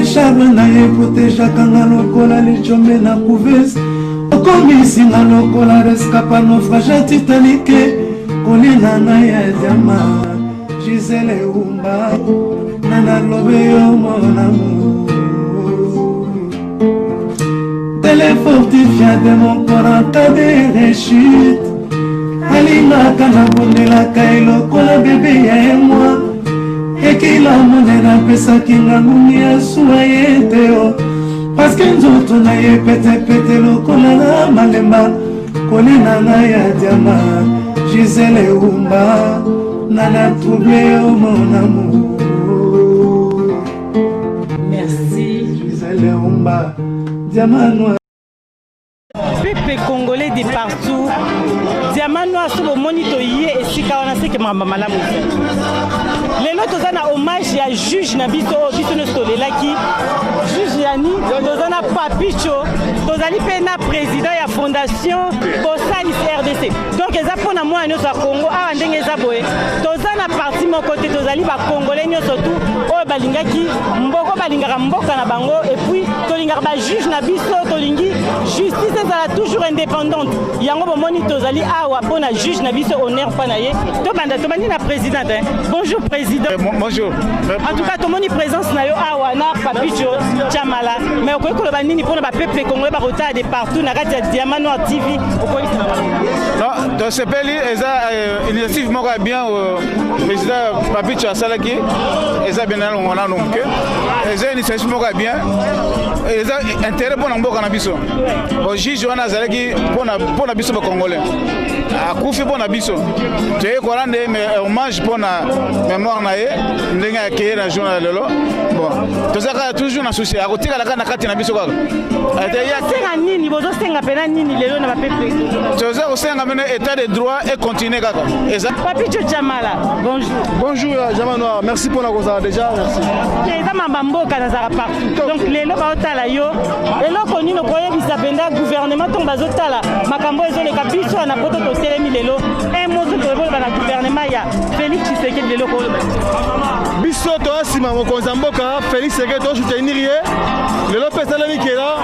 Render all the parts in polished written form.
charme na ye protéger kanga lokola lichombe na couveuse okomisi nga lokola rescapa naufrage titanique kolina na ye diama Gisele Umba nana lobe yo mon amour téléfortifia de mon corps en cas de rechute alingaka na bondelaka elokola bebe ya moi ekila monena pesaki nganguni ya suwa ye te o paske nzoto na ye petepete lokola na malemba kolina na ya diama Gisele Umba nana trouble yo mon amour. Merci Gisele Umba diamant noir. Peuple congolais de partout diamant noir sur le moniteur hier et si car on a ce que mama malamu les notes ont hommage à juge Nabiso biso no solelaki juge Yani tozana papicho tozali pena président ya fondation Bosalis RDC donc eza pona moi nyonso ya Congo awa ndenge eza boye tozana parti mon côté tozali ba congolais nyonso tout oyo balingaki mboko balingaka mboka na bango et puis tolingaka ba juge Nabiso tolingi justice ezala toujours indépendante yango bomoni tozali awa pona juge Nabiso honneur pana ye to banda to bani na présidente hein? Bonjour président. Bonjour. En tout cas tomoni présence na yo awa na papicho chamala mais okoki koloba nini pona ba peuple congolais ba rota de partout na kati ya Diamant Noir TV okoki non to sepeli eza initiative moko bien président papicho asalaki eza bien ngona nomke eza initiative moko bien eza intérêt pona mboka na biso bon juge wana azalaki pona biso ba congolais akufi pona biso te ko rendre hommage pona mémoire na ye ndenge akeye na journal lelo bon tozaka toujours na souci akotika na kati na biso kaka senga nini bozo senga pena nini lelo na ba peuple toza ko senga mena état de droit et continuer kaka eza papicho chamala bonjour Diamant Noir merci pour la cause déjà merci eza mabamboka na zara partout donc lelo ba otala yo eloko nini koyebisa penda gouvernement ton bazotala makambo ezoleka biso na poto to telemi lelo un mot to na gouvernement ya Félix Tshisekedi lelo ko biso to asima mokonzi mboka Félix Tshisekedi to soutenir ye lelo pesalemi kela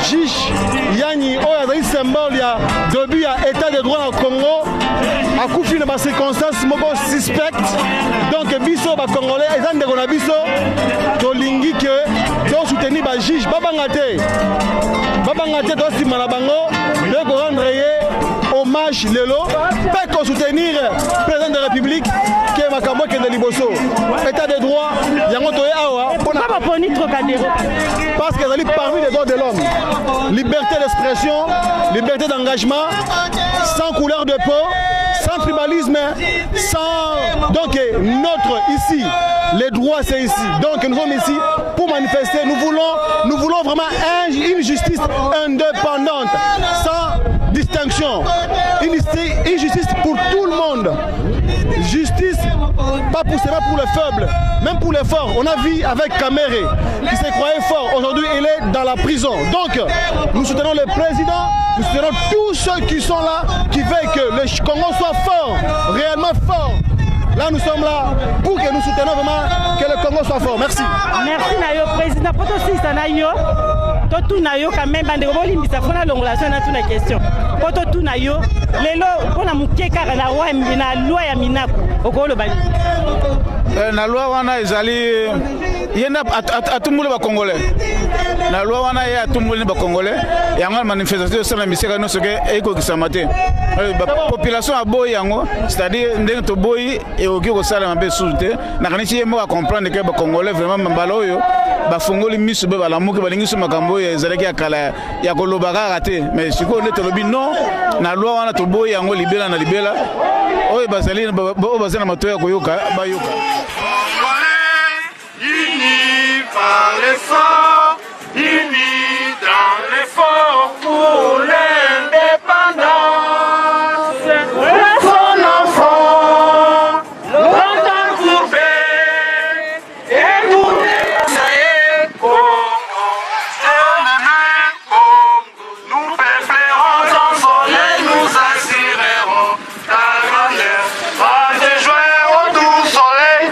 juge Yani oyo azali symbole ya début ya état de droit na Congo akufi na ba circonstances moko suspect donc biso ba congolais eza ndeko na biso tolingi ke to soutenir ba juge babanga te to sima na bango de ko rendre ye hommage lelo pe ko soutenir président de la République ke makambo ke de liboso état de droit yango to awa pona poni trocadéro parce que ezali parmi les droits de l'homme liberté d'expression liberté d'engagement sans couleur de peau sans tribalisme sans donc notre ici les droits c'est ici donc nous sommes ici pour manifester nous voulons vraiment une justice indépendante sans distinction une justice pour tout le monde justice pas pour cela pour les faibles même pour les forts on a vu avec Kamere qui se croyait fort aujourd'hui il est dans la prison donc nous soutenons le président nous soutenons tous ceux qui sont là qui veulent que le Congo soit fort réellement fort. Là, nous sommes là pour que nous soutenons vraiment que le Congo soit fort. Merci. Merci, Nayo. Président, pour tout ça, Nayo. Tout Nayo, quand même, bande de Bolimbisa, pour la relation, on a toute la question. Pour tout Nayo, les lois, on a mouké car la loi ya Minaku, au Golo Bali. La loi, on a ezali. Il y a à tout le monde congolais. La loi, on a à tout le monde congolais. Il y a une manifestation sur la mission de ce que la population a beau yango, c'est-à-dire que boy et au Giro Salam a besoin. N'a rien si moi à comprendre que les Congolais vraiment mbaloyo, bafongoli misu beba la mouke balingi sur makambo ya zalaki akala ya kolobaka raté. Mais si on est au lobby non, la loi on a tout boy yango libéla na libéla. Oye bazali bazana matoya koyoka bayoka. Unis par l'effort, unis dans l'effort pour l'indépendance. Son enfant, longtemps courbé, écoutez, ça y est, Congo, nous préférons envoler, nous assurerons ta grandeur. Pas de joie au doux soleil.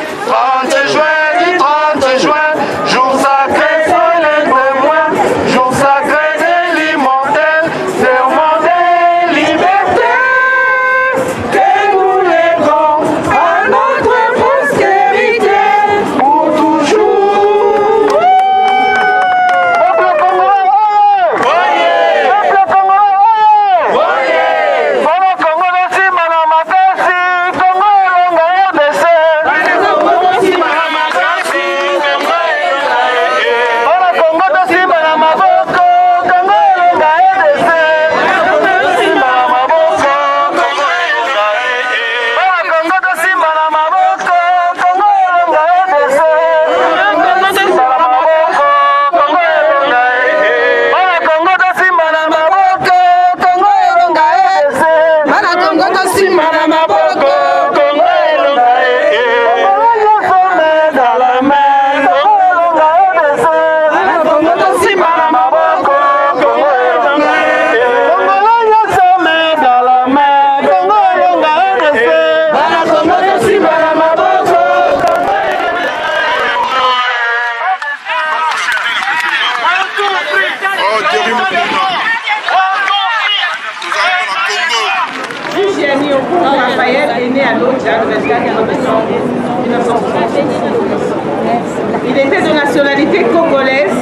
nationalité congolaise,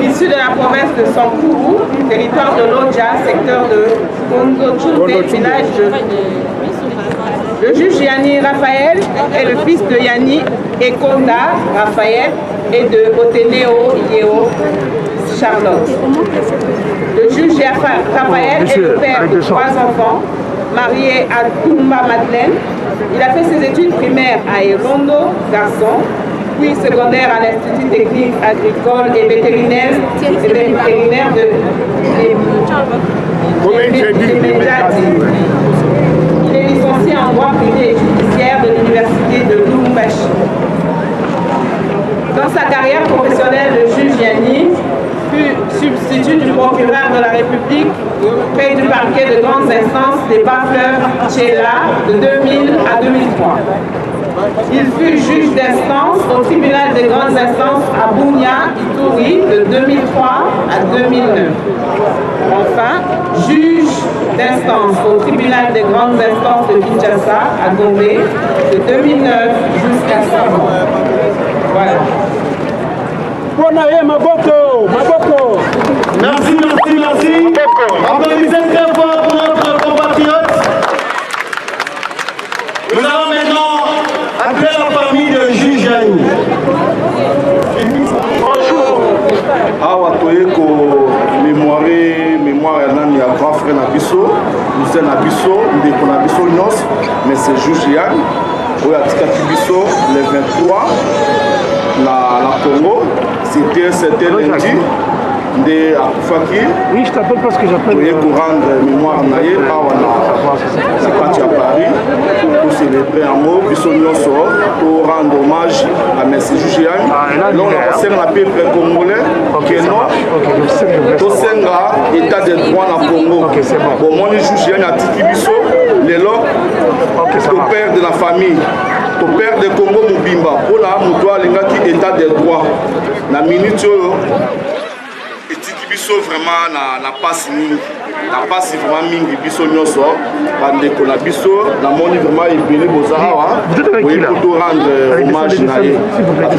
issue de la province de Sankuru, territoire de Lodja, secteur de Kongo-Tchouté, village de... Le juge Yanni Raphaël est le fils de Yanni Ekonda Raphaël et de Oteneo Yeo Charlotte. Le juge Raphaël est le père de 3 enfants, marié à Toumba Madeleine. Il a fait ses études primaires à Erondo, garçon, puis secondaire à l'Institut technique agricole et vétérinaire de Medjati. Il est licencié en droit privé et judiciaire de l'université de Lubumbashi. Dans sa carrière professionnelle, le juge Yanni fut substitut du procureur de la République, près du parquet de grandes instances des Bas-Fleurs Tchéla de 2000 à 2003. Il fut juge d'instance au tribunal des grandes instances à Bunia, Ituri de 2003 à 2009. Enfin, juge d'instance au tribunal des grandes instances de Kinshasa à Gombe de 2009 jusqu'à 5 ans. Voilà. Merci, merci, merci. Applaudissez très fort pour notre compatriote. Nous allons maintenant appeler la famille de juge Yanni. Bonjour. Awa toyeko mémoire ya nani ya grand frère na biso, cousin na biso, ndeko na biso nyonso, mais c'est juge Yanni oyo atikaki biso le 23 la Congo. C'était lundi. De Akufaki. Oui, je t'appelle parce que j'appelle. Pour rendre mémoire naïe, c'est quand tu es à Paris, pour célébrer en haut, pour rendre hommage à M. Juge Yanni. Donc, on sait la peuple congolais, que non, tout senga état de droit dans le Congo. Bon, moi, le Juge Yanni a tiki biso, les lots, le père de la famille. Au père de Congo Mubimba, pour la moutoua, l'ingaki état de droit. La minute, biso vraiment na passe mingi na passe vraiment mingi biso nyonso bandeko na biso na moni vraiment ebele bozawa oui pour rendre hommage na ye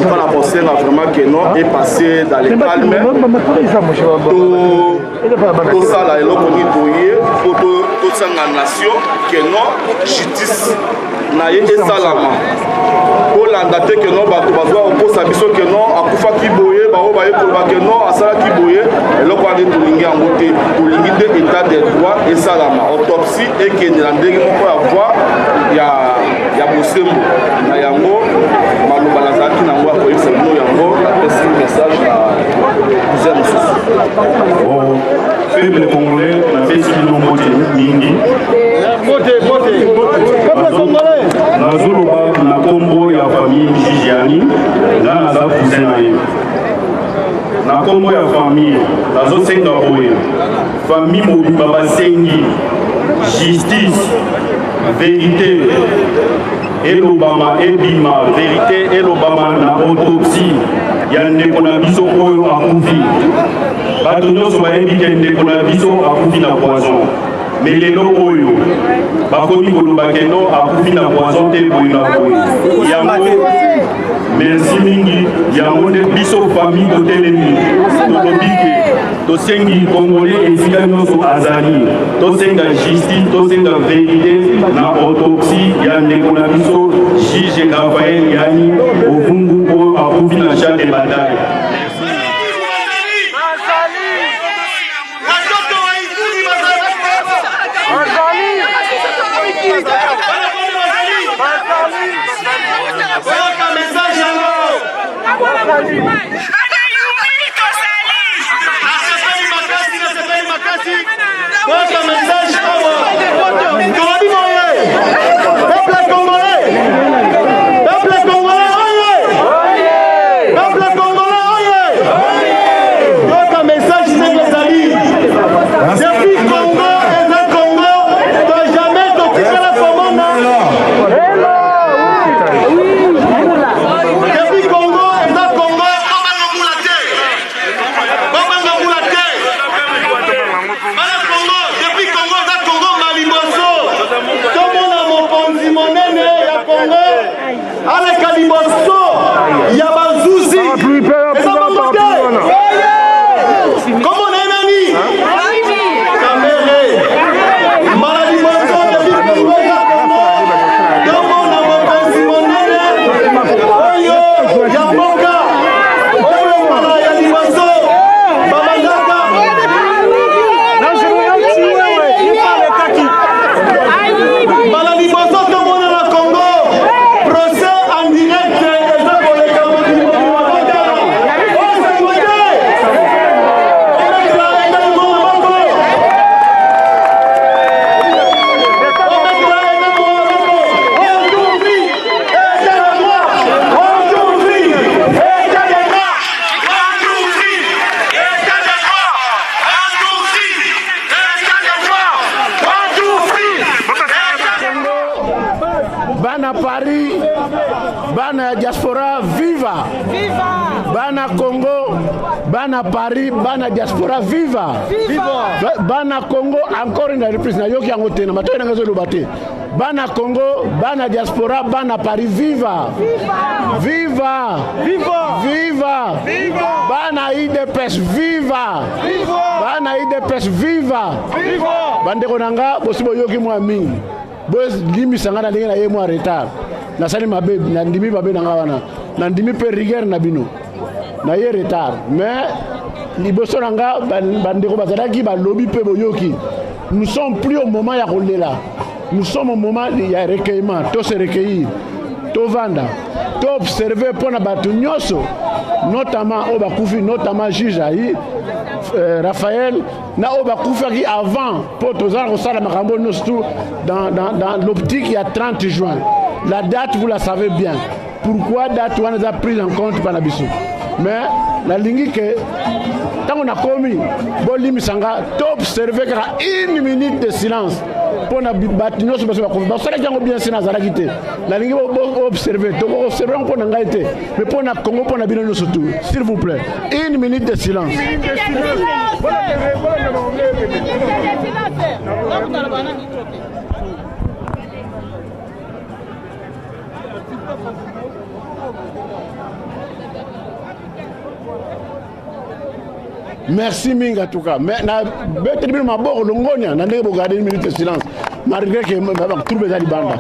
pour la personne vraiment que non est passé dans le calme tout ça là eloko ni boye pour toute sa nation que non justice na ye esalama kolanda te ke non bato bazwa kokosa biso ke non akufaki boye bao baye koloba ke non asalaki boye eloko wana tolingi yango te tolingi te état de droit esalama autopsie ekende na ndenge moko ya voi ya bosembo na yango maloba nazalaki nango akoyebisa bino yango napesi message na cousin mosusu faible congolais napesi bino mbote mingi nazoloba na kombo ya famille Juge Yanni nga naza cousin na ye na kombo ya famille nazosenga boye famille mobimba basengi justice vérité elobama ebima vérité elobama na autopsie ya ndeko na biso oyo akufi bato nyonso bayebi ke ndeko na biso akufi na poison mais lelo oyo bakomi koloba ke no akufi na poison te boye na boye yango merci mingi yango nde biso famille totelemi tolobi ke tosengi congolais esika nyonso azali tosenga justice tosenga vérité na autopsie ya ndeko na biso juge Raphaël Yanni ovungu oyo akufi na champ de bataille. Congo Bana Congo, Bana Paris, Bana Diaspora, viva! Viva! Bana Congo, encore une reprise, na yoki angote, na mato yangazo lubate. Bana Congo, Bana Diaspora, Bana Paris, viva! Viva! Viva! Viva! Viva! Bana IDPS, viva! Viva! Bana IDPS, viva! Viva! Bande konanga, bosibo yoki mwa mingi. Bos limi sangana ndenge na ye mwa retard. Na sali mabe, na ndimi mabe nanga wana. Na ndimi pe rigueur na bino. Na ye retard. Mais liboso nanga bandeko bazalaki ba lobby pe boyoki. Nous sommes plus au moment ya kolela. Nous sommes au moment ya recueillement, to se recueillir, to vanda, to observer pour na batu nyoso, notamment Obakufi, notamment juge Aïe, Raphaël, na Obakufi avant pour tozala kosala makambo nosto dans l'optique il y a 30 juin. La date vous la savez bien. Pourquoi date on a prise en compte par la Bissou. Mais la ligne que tant on a commis, Bolimi Sanga, to observer une minute de silence. Pour na batino so baso ba sala jango bien sina zala kité la lingi observer to observer on pona ngaité mais pour na Congo pour na bino surtout s'il vous plaît une minute de silence. Merci Minga en tout cas. Mais na betre ma bord longonia na ndenge bogarder une minute de silence. Malgré que ma trouver za libanda.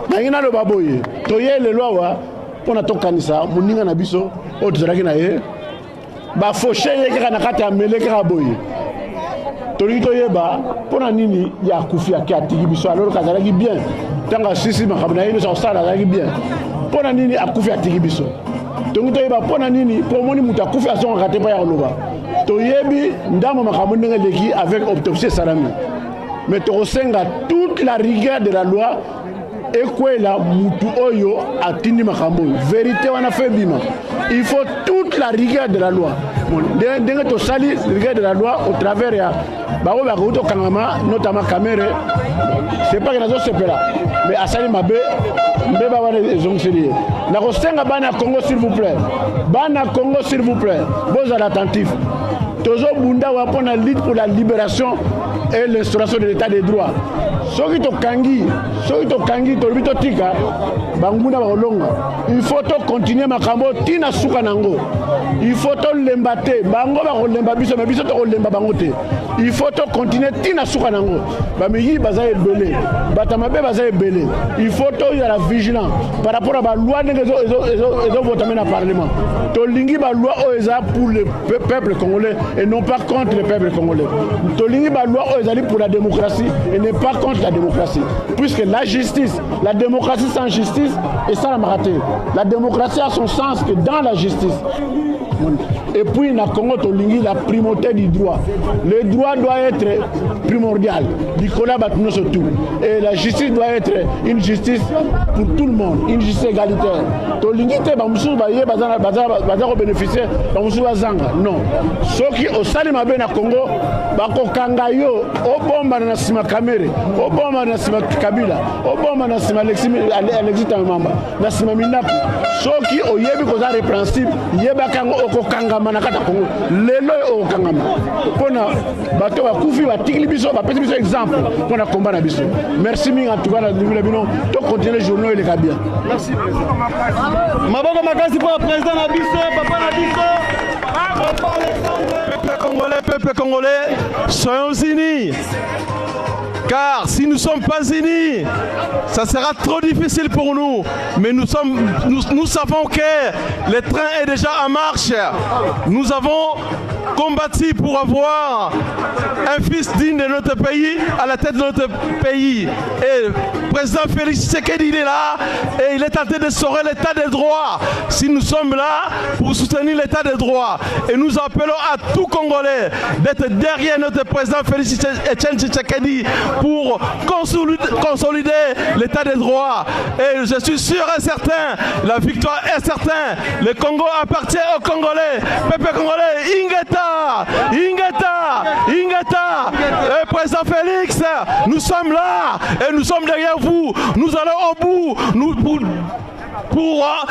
Na ngina lo baboye. Toye le loi wa pona tokanisa muninga na biso o tozalaki na ye. Ba fauché ye na kati ya mele ka boye. Toli toyeba pona nini ya kufi ya atiki biso alors kazalaki bien. Tanga sisi makabna ye so sala zalaki bien. Pona nini akufi atiki biso. Tongi toyeba pona nini pour moni muta kufi azonga kate pa ya loba. Toyebi ndamo makambo ndenge leki avec autopsie salami. Mais tosenga toute la rigueur de la loi et quoi la mutu oyo atindi makambo. Vérité wana fait bima. Il faut toute la rigueur de la loi. Ndenge to sali rigueur de la loi au travers ya bawo ba ko to kangama notamment caméra. C'est pas que nazo sepela mais asali mabe mbeba wana ezongeli. Na kosenga bana Congo s'il vous plaît. Bana Congo s'il vous plaît. Vous êtes attentifs. Tozo bunda wa pona lutte pour la libération et l'instauration de l'état de droit. Soki to kangi to bito tika banguna ba olonga. Il faut to continuer makambo tina suka nango. Il faut to lembate bango ba lemba biso mais biso to lemba bango te. Il faut to continuer tina suka nango. Ba meyi baza ebele. Batamabe baza ebele. Il faut to y a la vigilance par rapport à la loi ezo voter na parlement. To lingi ba loi oza pour le peuple congolais et non pas contre le peuple congolais. To lingi ba loi oza pour la démocratie et n'est pas contre la démocratie. Puisque la justice, la démocratie sans justice est sans la marathé. La démocratie a son sens que dans la justice. Et puis, dans le Congo, la primauté du droit. Le droit doit être primordial. Nicolas Batino surtout. Et la justice doit être une justice pour tout le monde, une justice égalitaire. Non. Ceux qui au Salima Ben Congo, Bako Kangayo, Obama Nassima Kamere, Obama Nassima Kabila, Obama Nassima Alexis Tamamba, Nassima Minaku. Ceux qui au Yebi Koza répréhensible, Yebakango Okokangama Nakata Congo, Lelo Okangama. Pona Bato Koufi, Batikli Biso, Bapeti Biso exemple, Pona Combat Nabiso. Merci Ming en tout cas, to continuer le journal et les cabines. Merci. Maboko Makasi pour le président Nabiso, Papa Nabiso. Peuple congolais, soyons unis. Car si nous ne sommes pas unis, ça sera trop difficile pour nous. Mais nous savons que le train est déjà en marche. Nous avons combattu pour avoir un fils digne de notre pays à la tête de notre pays. Et le président Félix Tshisekedi il est là et il est tenté de sauver l'état des droits. Si nous sommes là pour soutenir l'état des droits et nous appelons à tout Congolais d'être derrière notre président Félix Tshisekedi pour consolider l'état des droits. Et je suis sûr et certain, la victoire est certaine. Le Congo appartient aux Congolais. Peuple congolais, Ingeta, et président Félix, nous sommes là et nous sommes derrière vous. Nous allons au bout pour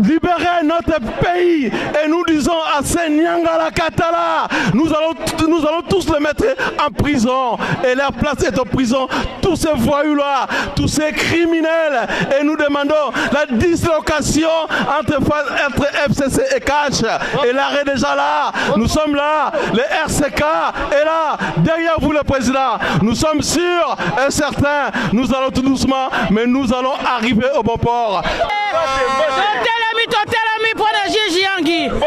libérer notre pays. Et nous disons à ces Nyangala Katala, nous allons tous les mettre en prison. Et leur place est en prison. Tous ces voyous-là, tous ces criminels. Et nous demandons la dislocation entre FCC et CACH. Et l'arrêt déjà là. Nous sommes là. Les RCK est là. Derrière vous, le président. Nous sommes sûrs et certains. Nous allons tout doucement, mais nous allons arriver au bon port.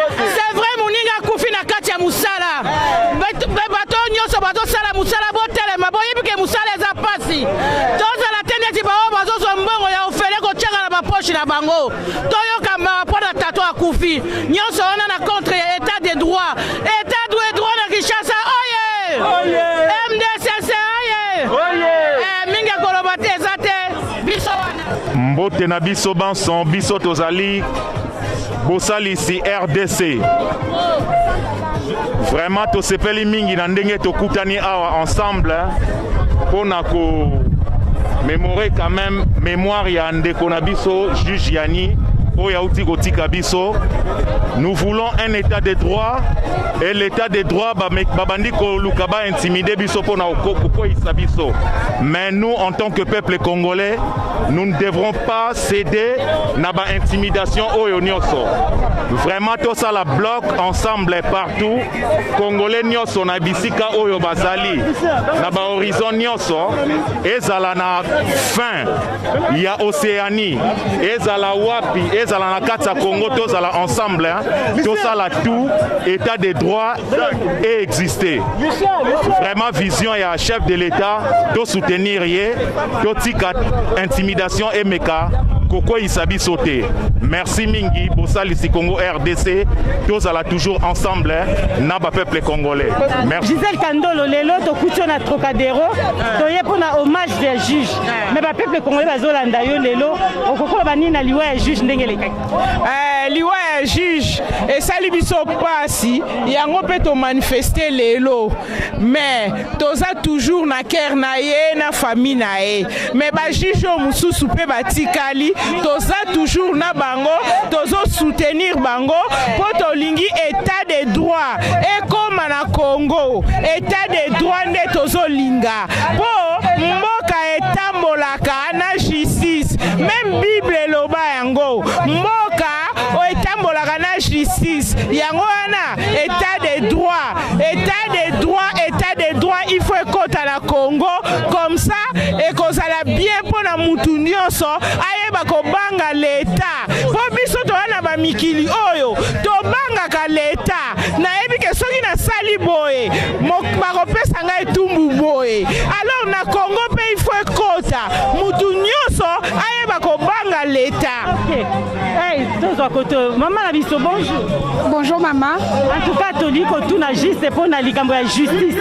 C'est vrai, Mouninga Koufi na kati ya musala. Bato nyonso bato sala musala botele maboyi bike musala za pasi. Toza la tendensi ba bazo zo mbongo ya ofele ko tchanga na ba poche na bango. Toyo kamba pona tato a Koufi. Nyonso ona na contre état de droit. État de droit na Kinshasa. Oye! Oye! MDCC oye! Oye! Minga kolobate zate biso wana. Mbote na biso banson biso tozali Bosali ici RDC. Vraiment to sepeli mingi na ndenge to kutani awa ensemble pour na ko mémorer quand même mémoire ya ndeko na biso juge Yani oya uti kotika biso. Nous voulons un état de droit et l'état de droit babandi ko lukaba intimider biso pour na ko isa biso. Mais nous en tant que peuple congolais, nous ne devrons pas céder na ba intimidation oyo nyonso. Vraiment tout ça la bloc ensemble partout. Congolais nyonso na bisika oyo bazali na ba horizon nyonso ezala na fin ya Océanie ezala wapi ezala na kati ya Congo tozala ensemble tout ça la tout état de droit et exister. Vraiment vision ya chef de l'État de soutenir yé to tika intimidation et meka Koko Isabi sauté. Merci Mingi, Bossali si Congo RDC, tous à la toujours ensemble, Naba peuple congolais. Merci. Gisèle Kandolo, lelo to kucho na Trocadéro, to yepona hommage des juges. Mais ba peuple congolais bazolanda yo lelo, okoko bani na liwa ya juge ndenge lekaki. Liwa ya juge et sali biso pasi, yango pe to manifester lelo. Mais toza toujours na cœur na ye na famille na ye. Mais ba juge o mususu pe batikali toza toujours na bango, tozo soutenir bango, pour tolingi état de droit. Et comme na Congo, état de droit nde tozo linga. Po mboka etambolaka na justice, même Bible loba yango. Mboka o etambolaka na justice, yango wana état de droit, état de droit, état de droit, il faut ekota na Congo comme ça et kozala bien pour na mutu nyonso ayeba ko banga l'État. Po biso to wana ba mikili oyo to banga ka l'État na yebi ke soki na sali boye ba kopesa ngai tumbu boye. Alors na Congo pe il faut ekota mutu nyonso ayeba ko banga l'État. Hey, tozo koto maman na biso bonjour. Bonjour maman. En tout cas toli ko tuna juste pour na likambo ya justice.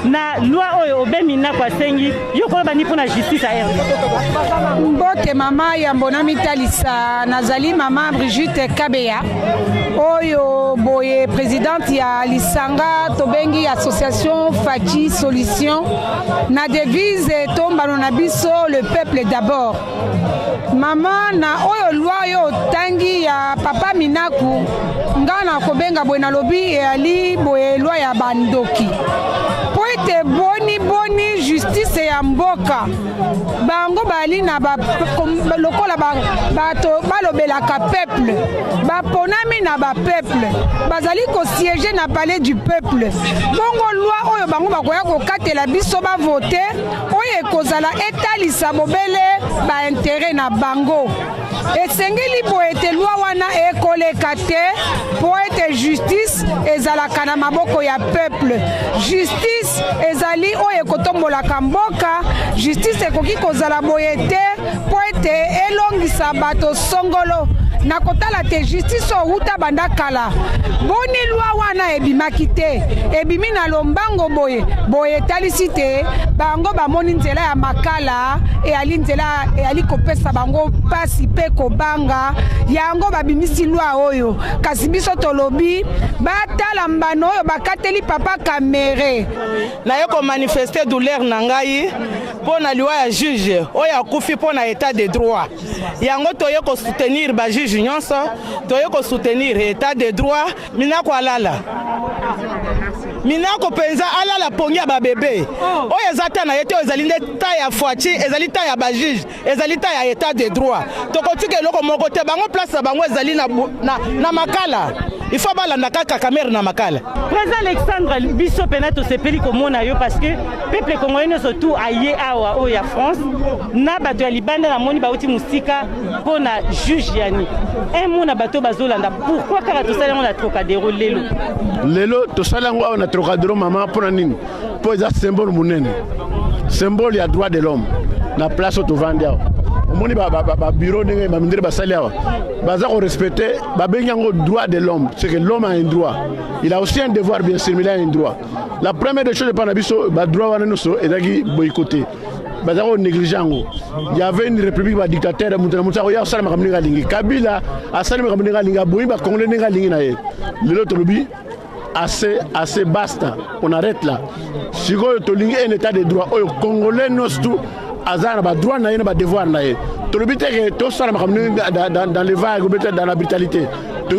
Na loi oyo obemina kwa sengi yo ko bani pour na justice a RDC. Mbote mama ya mbonami talisa nazali mama Brigitte Kabeya oyo boye présidente ya Lisanga tobengi association Fachi Solution na devise tombano na biso le peuple d'abord. Mama na oyo loi yo tangi ya papa Minaku ngana kobenga boye na lobi ali boye loi ya bandoki po ete boni justice ya mboka bango bali na ba lokola bato balobelaka peuple baponami na ba peuple bazali ko siéger na palais du peuple bongo loi oyo bango bakoya kokatela biso ba voter oyo ekozala etalisa bobele ba intérêt na bango esengeli bo ete loi wana ekoleka te po ete justice ezalaka na maboko ya peuple. Justice ezali oyo ekotombolaka mboka, justice ekoki kozala boye te po ete elongisa bato songolo na kotala te justice outa banda kala boni loi wana wana ebimaki te ebimi na lombango boye etalisi te bango bamoni nzela ya makala eyali nzela eyali kopesa bango pasi mpe kobanga yango babimisi lwa oyo kasi biso tolobi batala mbano oyo bakateli papa Kamere naye komanifeste douleur na ngai mpo na liwa ya juge oyo akufi mpo na état de droit yango toye kosoutenir bajuge nyonso toye kosoutenir état de droit minako alala minako penza alala pongi ya babebe oyo eza ta na ye te ezali nde ta ya Fwachi ezali ta ya bajuge ezali ta ya état de droit tokotika eloko moko te bango place na bango ezali na makala il faut balanda kaka Kamere na makala. Président Alexandre biso pena tosepeli komona yo parce que peuple congolais surtout aye awa o ya France na bato ya libanda na moni bauti musika pona juge yani un mona bato bazolanda pourquoi kaka tosala na Trocadéro lelo tosala ngo na Trocadéro mama pona nini po eza symbole munene symbole ya droit de l'homme na place tovandi awa omoni ba bureau ndenge ba mindere basali awa baza ko respecter ba benyango droit de l'homme c'est que l'homme a un droit il a aussi un devoir bien sûr mais il a un droit la première des choses par biso ba droit wana no so ezaki boycotté baza ko négliger ngo il y avait une république ba dictateur mutana ya sala makamni ngalingi Kabila asali makamni ngalinga boyi ba congolais ngalingi na ye lelo tolobi assez basta on arrête là si ko tolingi un état de droit oyo congolais no tout azana ba droit na yena ba devoir na ye to le bité que to sala makamni dans les vagues ou peut-être dans la brutalité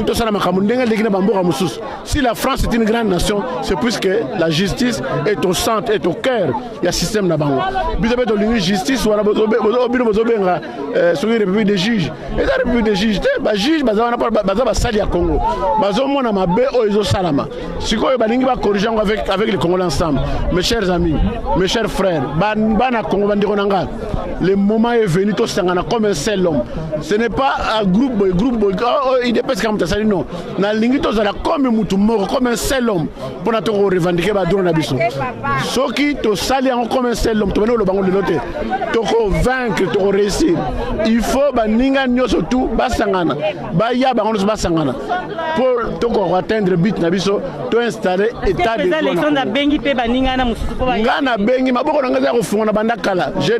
to sala makamni ndenga legina bamboka mususu si la France est une grande nation c'est puisque la justice est au centre est au cœur il y a système na bango bité to lingi justice wala bozobenga sur une république des juges et la république des juges ba juge bazana ba sali ya Congo bazomona mabe oyo salama sikoyo balingi ba corriger avec les Congolais ensemble mes chers amis mes chers frères bana Congo bandiko nanga le moment est venu to sangana comme un seul homme ce n'est pas un groupe il dépêche comme ça non na lingi to zala comme mutu moko comme un seul homme pour na to revendiquer ba droit na biso soki to sali en comme un seul homme to bano lo bango le loté to ko vaincre to réussir il faut ba ninga nyoso tout basangana ba ya bango no basangana pour to ko atteindre but na biso to installer état de droit na bengi pe ba ninga na mususu ko ba ngana bengi maboko na ngaza ko funga na bandakala je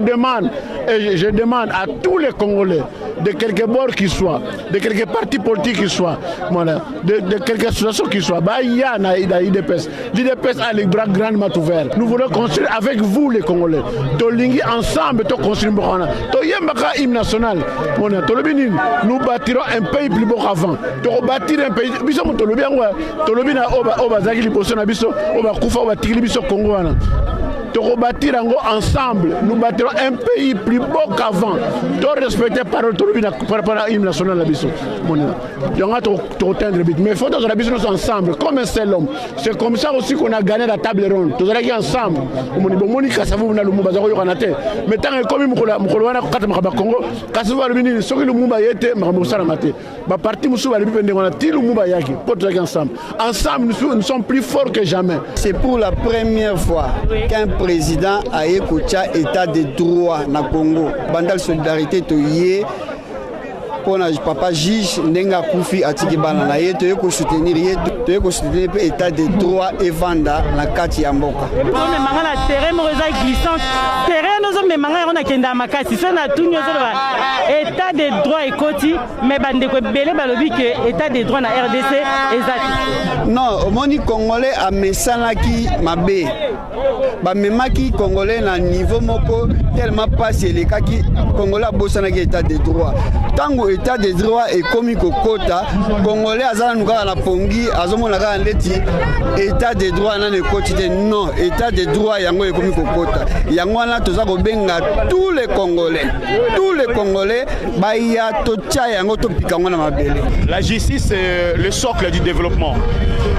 demande à tous les Congolais de quelque bord qu'ils soient, de quelque parti politique qu'ils soient, voilà, de quelque association qu'ils soient, bah il y a l'IDPS. L'IDPS a les bras grandement ouverts. Nous voulons construire avec vous les Congolais. Tolingi ensemble, to construire Mbokana. To yembaka hymne national. Nous bâtirons un pays plus beau qu'avant. To bâtir un pays. Biso tolobi angwa. Tolobi na oba zaki liboso na biso, oba kufa oba tigili biso Congo wana. De rebâtir ensemble, nous bâtirons un pays plus beau qu'avant. De respecter par l'hymne national la biso. Il y aura mais il faut que nous soyons ensemble, comme un seul homme. C'est comme ça aussi qu'on a gagné la table ronde. Nous allons ensemble. Mais tant que comme nous Congo, Kasavu a le ce que le Mumba était, ma partie Moussou a le Mumba Yaki, pour tous ensemble. Ensemble, nous sommes plus forts que jamais. C'est pour la première fois qu'un président a écouté état de droit na Congo. Bandal solidarité to yé pour papa juge ndenga kufi atiki bana na yeto yeko soutenir état de droit et vanda na kati ya mboka. On mangala terrain moza glissant. Terrain nozo me mangala on a kenda makasi so na tunyo zo ba état de droit ekoti mais bande ko belé balobi que état de droit na RDC exact. Non, moni congolais a mesanaki mabe. Ba memaki congolais na niveau moko tellement passé les kaki congolais bosanaki état de droit. Tango état de droit et comme kokota congolais azana nuka na pongi azomona ka ndeti état de droit na ne quotidien non état de droit yango e comme kokota yango na toza ko benga tous les congolais baya tocha yango to pikango na mabele. La justice c'est le socle du développement.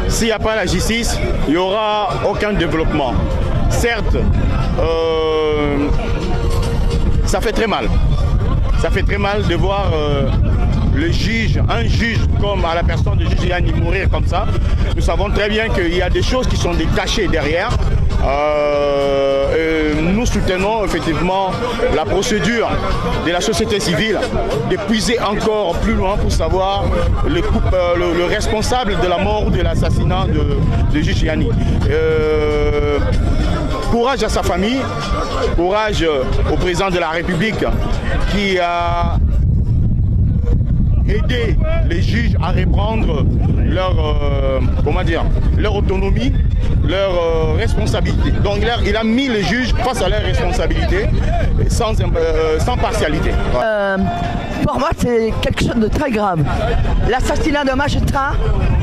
S'il n'y a pas la justice, il n'y aura aucun développement. Certes, ça fait très mal. Ça fait très mal de voir le juge, un juge comme à la personne de juge Yanni mourir comme ça. Nous savons très bien qu'il y a des choses qui sont détachées derrière. Nous soutenons effectivement la procédure de la société civile de puiser encore plus loin pour savoir le responsable de la mort ou de l'assassinat de Juge Yani. Courage à sa famille, courage au président de la République qui a aidé les juges à reprendre leur autonomie, leur responsabilité. Donc il a mis les juges face à leurs responsabilités sans partialité. Pour moi, c'est quelque chose de très grave. L'assassinat d'un magistrat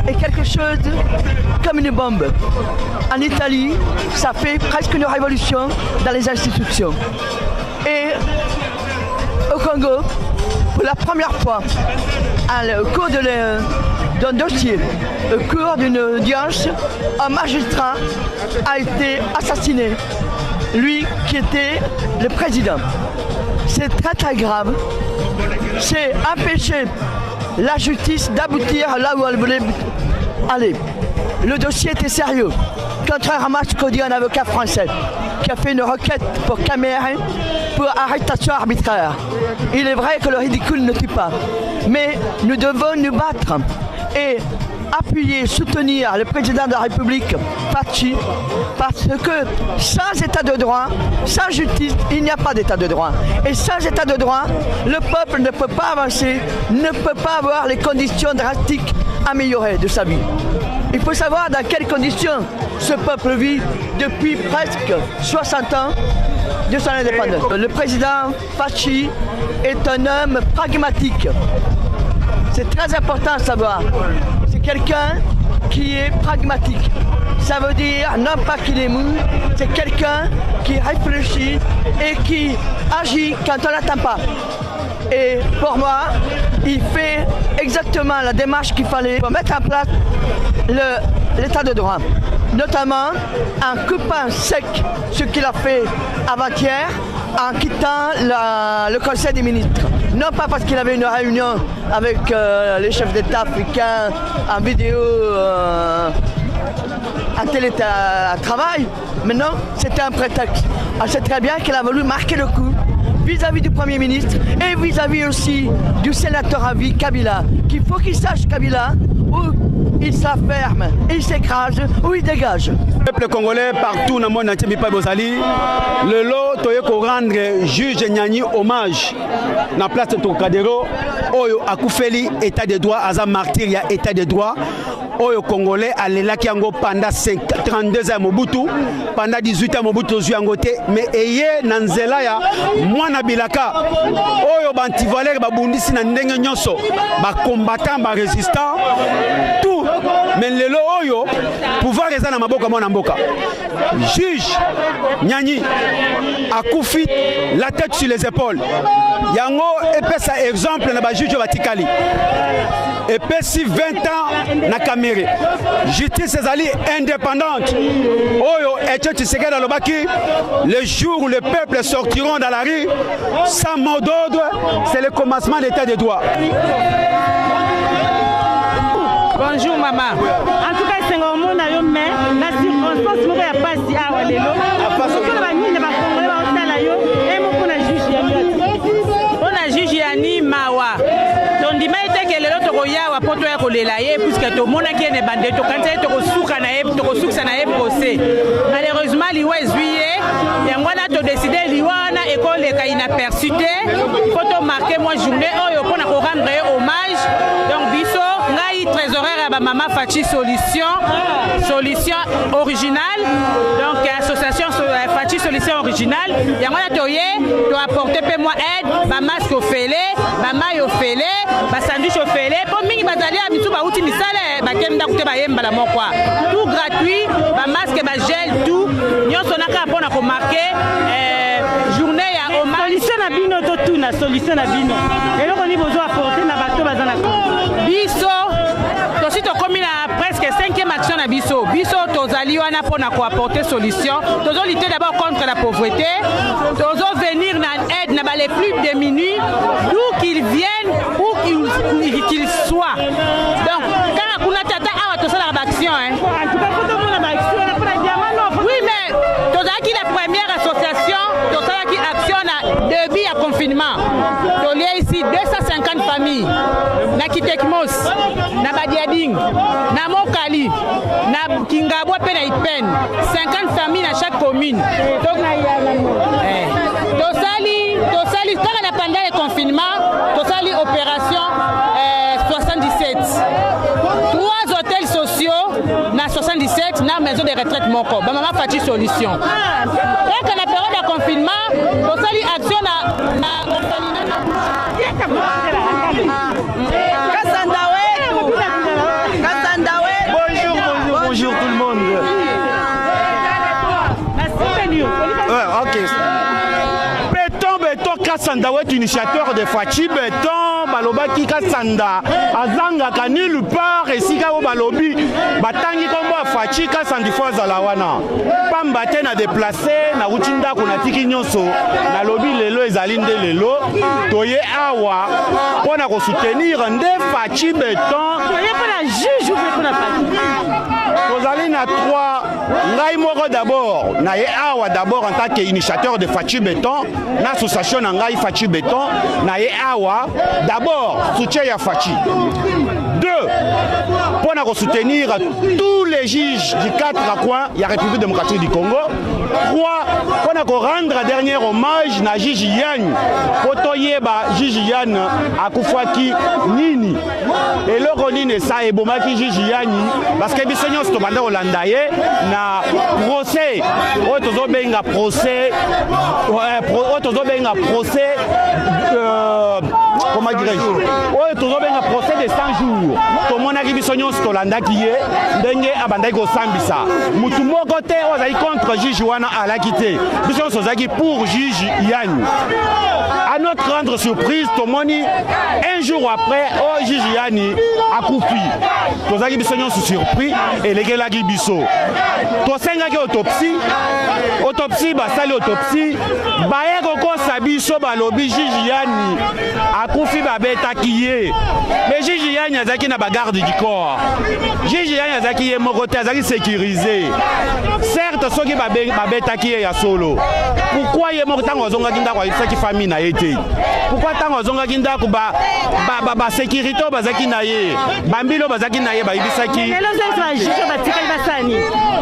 est quelque chose comme une bombe. En Italie, ça fait presque une révolution dans les institutions. Et au Congo, pour la première fois, au cours d'un dossier, au cours d'une audience, un magistrat a été assassiné. Lui qui était le président. C'est très très grave. C'est empêcher la justice d'aboutir là où elle voulait aller. Le dossier était sérieux. Contrairement à ce qu'au dit un avocat français qui a fait une requête pour Cameroun pour arrestation arbitraire. Il est vrai que le ridicule ne tue pas. Mais nous devons nous battre et appuyer, soutenir le président de la République, Fachi, parce que sans état de droit, sans justice, il n'y a pas d'état de droit. Et sans état de droit, le peuple ne peut pas avancer, ne peut pas avoir les conditions drastiques améliorées de sa vie. Il faut savoir dans quelles conditions ce peuple vit depuis presque 60 ans de son indépendance. Le président Fachi est un homme pragmatique. C'est très important à savoir. C'est quelqu'un qui est pragmatique. Ça veut dire non pas qu'il est mou, c'est quelqu'un qui réfléchit et qui agit quand on n'attend pas. Et pour moi, il fait exactement la démarche qu'il fallait pour mettre en place l'état de droit. Notamment en coupant sec ce qu'il a fait avant-hier, en quittant le Conseil des ministres. Non pas parce qu'il avait une réunion avec les chefs d'État africains en vidéo, en télétravail, mais non, c'était un prétexte. On sait très bien qu'il a voulu marquer le coup vis-à-vis du Premier ministre et vis-à-vis aussi du sénateur à vie Kabila, qu'il faut qu'il sache Kabila où il s'afferme, il s'écrase ou il dégage. Le peuple congolais partout dans le monde entier, le lot toyeko rendre juge Yani hommage dans la place de Trocadéro, oyo akufeli état de droit, aza martyr ya état de droit. Oyo Congolais alelaki yango pendant 32 ans Mobutu, pendant 18 ans Mobutu ozwi yango te, mais eye na nzela ya mwana bilaka oyo bantivalere babundisi na ndenge nyonso ba combattant ba résistant tout, mais lelo oyo pouvoir eza na maboko mwana mboka. Juge Nyani akufi la tête sur les épaules. Yango epesa exemple na ba juge batikali. Epesi 20 ans na Cameroun. Justice ezali indépendante. Oyo Etienne Tshisekedi alobaki, le jour où le peuple sortiront dans la rue sans mot d'ordre, c'est le commencement de l'état de droit. Bonjour maman. En tout cas, c'est un moment na yo mais la circonstance moko ya pasi awa lelo. Parce ba mine ba Congolais ba otala yo et moko na juge Yani. On a juge Yani mawa. Donc dimaite ke lelo to yawa poto ya kolela ye puisque to mona ki ne bande to kanta to kosuka na ye to kosuka na ye procès. Malheureusement liwa juillet yango na to décider liwa na école ka inaperçu te. Photo marquer moi journée oyo pona ko rendre hommage. Donc biso ngai trésorière ba maman Fachi solution originale. Donc association Fachi solution originale yango na to ye to apporter pe moi aide ba masque au félé, ba maille au félé, ba sandwich au félé. Pour mingi bazali a bitu ba uti misale ba kenda kute ba yemba la mokwa. Tout gratuit, ba masque ba gel tout. Nyonso naka pona ko marquer journée ya hommage. Solution na bino to tout na solution na bino. Et là on y besoin apporter na bato bazana. Biso to si to komi na presque 5e action na biso. Biso tozali wana pona ko apporter solution. Tozo lutter d'abord contre la pauvreté. Tozo venir na aide na ba les plus démunis d'où qu'ils viennent ou qu'ils soient. Donc quand kuna tata awa to sala action hein. En tout cas quand on a action on a diamant. Oui mais action, totalaki action na début à confinement. Tolia ici 250 familles. Na Kitekmos, na Badiading, na Mokali, na Kingabwa pe na Ipen. 50 familles dans chaque commune. Donc tosali quand on a pendant le confinement, tosali opération 77. 3 hôtels sociaux na 77 na maison de retraite moko. Ba maman Fati solution. Et quand la période de confinement, tosali action na Bonjour tout le monde. Ouais, ok. Béton Kassanda est initiateur de Fachi Béton balobaki Kassanda azanga ka nulle part esika o balobi batangi kombo Fachi Kassanda foza la wana pamba te na déplacer na rutinda kuna tiki nyonso na lobi lelo ezali nde lelo toye awa pona ko soutenir nde Fachi Béton toye pona juge ou pona Fachi tozali na 3 ngai moko d'abord na ye awa d'abord en tant qu'initiateur de Fachi Béton na association na ngai Fachi Béton na ye awa d'abord soutien ya Fachi. 2 pour soutenir tous les juges du 4 coins de la République démocratique du Congo. 3 pour rendre un dernier hommage na juge Yann potoyeba juge Yann akufaki nini et le ronine ça et bomaki juge Yann parce que bisonyo sto banda Holanda ye na procès otozo benga procès otozo benga procès comment dirais-je otozo benga procès de 100 jours to monaki bisonyo sto Holanda ki ye ndenge abandai ko sambisa mutu moko te ozali contre juge wana ala quitté bisonyo sozaki pour juge Yann. À notre grande surprise, Tomoni, un jour après, oh Gigiani a coupé. Tozaki bisonyo sous surpris et les gars qui biso. Tosenga ki autopsie, basali autopsie, baye koko sabiso balobi Gigiani a coupé babeta kiye. Mais Gigiani azaki na bagarde du corps. Gigiani azaki ye mokote azaki sécurisé. Certes, soki babeta kiye ya solo. Pourquoi ye mokota ngozonga kinda kwa isaki famille na été? Pourquoi tant ozongaki ndako ba sécurité bazaki na ye bambilo bazaki na ye ba ibisaki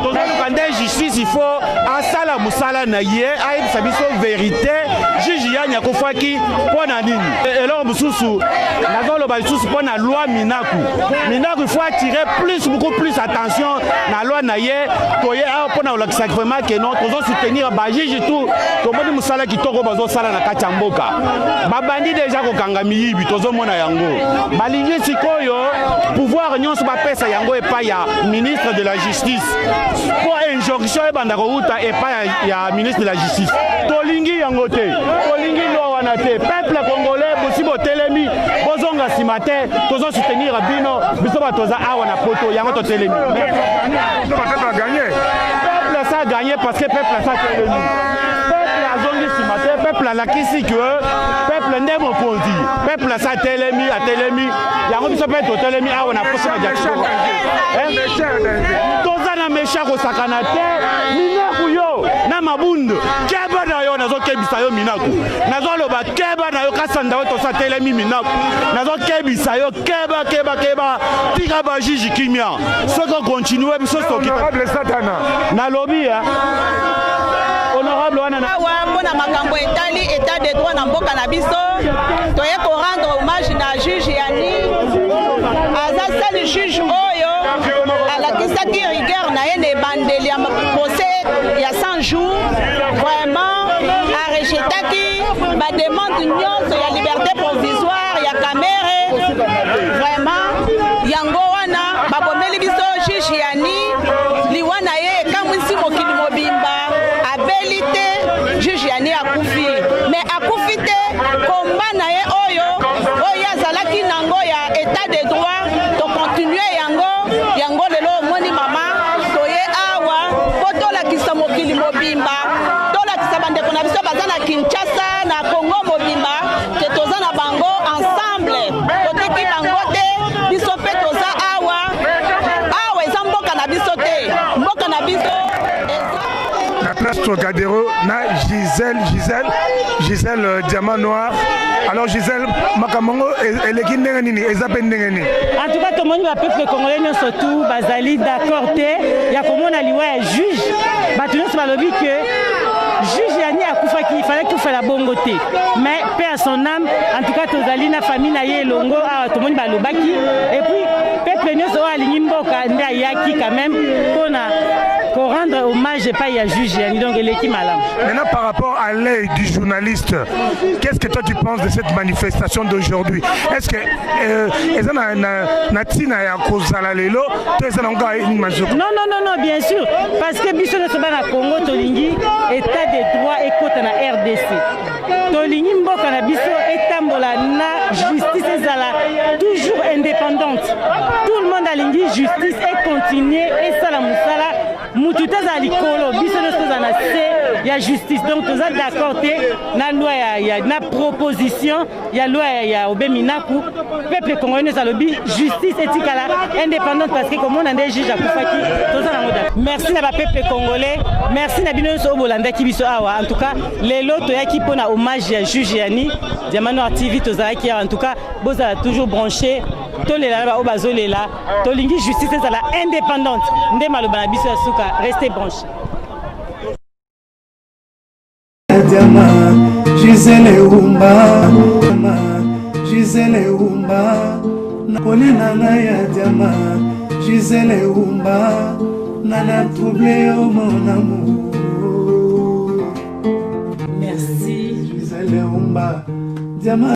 tozalukande justice il faut asala musala na ye ayebisa biso vérité juge Yann akufaki mpona nini eloko mosusu nazoloba lisusu mpona loi minaku il faut attirer beaucoup plus attention na loi na ye toye awa mpona kolakisa vraiment ke non tozosoutenir bajuge tout tomoni musala kitoko bazosala na kati ya mboka babandi deja kokanga miyibi tozomona yango balingi sikoyo pouvoir nyonso bapesa yango epai ya ministre de la justice po injonction ebanda kouta epai ya ministre de la justice tolingi yango te tolingi loi wana te peuple congolais bosi botelemi bozonga nsima te tozosoutenir bino biso batoza awa na poto yango totelemi peuple ça a gagné parce que peuple ça a telemi peuple alakisi que peuple nde mokonzi peuple sa telemi atelemi yango biso mpe totelemi awa na posa badiakitoko toza na mesha kosakana te minaku yo na mabundu keba na yo nazokebisa yo minaku nazoloba keba na yo Kassanda oyo tosa telemi minaku nazokebisa yo keba tika bajiji kimia soki okontinue biso sokita nalobi honorable wana mpona makambo etali état de droit na mboka na biso toye korendre hommage na juge Yani aza sali juge oyo alakisaki rigueur na ye na ebandeli ya procès ya 100 jours vraiment arejetaki bademande nyonso ya liberté provisoire ya Kamere vraiment yango wana babomeli biso juge Yani liwa na ye ekamwisi mokili mobimba abeli te juge Yani akufi mais akufi te komba na ye oyo azalaki nango ya état de droit tokontinue yango lelo omoni mama toye awa po tolakisa mokili mobimba tolakisa bandeko na biso baza na Kinshasa na Congo mobimba ke toza na bango ensemble toteki bango te biso mpe toza awa eza mboka na biso te mboka na biso place Trocadéro, na Gisèle Diamant Noir. Alors Gisèle, Makamongo, elle est qui n'est pas en tout cas, tout le monde va peuple congolais, surtout, Bazali, d'accord, il y a comment on a lié juge, Batunos Malobi que juge Yanni a Koufa qu'il fallait qu'il fasse la bonne côté. Mais paix à son âme, en tout cas, Tozali, na famille, na yé longo, tout le monde va le baki. Et puis, peuple nous a aligné Mboka, na yaki quand même, pour rendre hommage et pas y a juge Yanni, donc l'équipe malade. Maintenant, par rapport à l'œil du journaliste, qu'est-ce que toi tu penses de cette manifestation d'aujourd'hui? Est-ce que non, bien sûr, parce que Bisso ne na Congo Tolingi, état de droit et côte na RDC. Tolingi Mboka na Bisso etambola na justice ezala toujours indépendante. Tout le monde a lingi justice et continuer et ça la musala. Mututa za likolo biso nyonso za na se ya justice, donc toza d'accord te na loi ya na proposition ya loi ya obeminaku peuple congolais za lobi justice etikala indépendante parce que comme on a des juges akufaki toza na ngoda. Merci na ba peuple congolais, merci na bino nyonso bolanda ki biso awa. En tout cas lelo toyaki pona hommage ya juge Yani Diamant Noir TV tozalaki en tout cas boza toujours branché tolela ba obazolela tolingi justice ezala indépendante nde maloba na biso ya suka. Restez branchés. Gisèle Oumba, Gisèle Oumba, Colina Naya Diama, Gisèle Oumba, Nana troublé au mon amour. Merci. Gisèle Oumba, Diama.